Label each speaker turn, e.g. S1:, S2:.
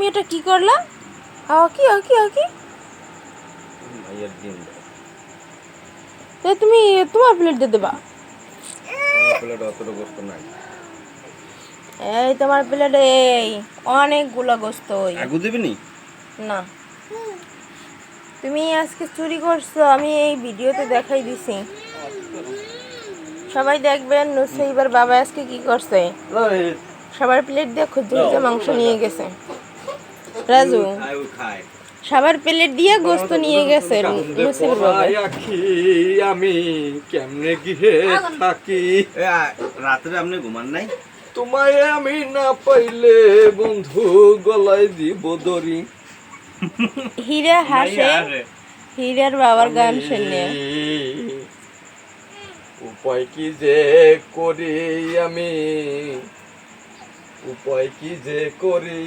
S1: এটা কি করলা? কি
S2: ভাইয়ের দিন
S1: তুমি তোমার প্লেট দিয়ে দেবা?
S2: আমার প্লেট অতটা গোস্ত নাই।
S1: এই তোমার প্লেটে এই অনেকগুলো গোস্ত।
S2: আগু দিবি নি?
S1: না, তুমি আজকে চুরি করছো, আমি এই ভিডিওতে দেখাই দিছি, সবাই দেখবেন নুসাইবার বাবা আজকে কি করছে। সবার প্লেট দিয়ে খুঁজে মাংস নিয়ে গেছে। রাজু সবার প্লেট দিয়ে গোস্ত নিয়ে গেছে নুসাইবার বাবা।
S3: আমি কেমনে গিয়ে থাকি,
S2: রাত্রে আপনি ঘুমান নাই?
S3: তোমায় আমি না পাইলে বন্ধু গলায় দিব দড়ি।
S1: হীরা হাসে, হীরার বাবার গান শুনে।
S3: উপায় কি যে করি আমি, উপায় কি যে করি।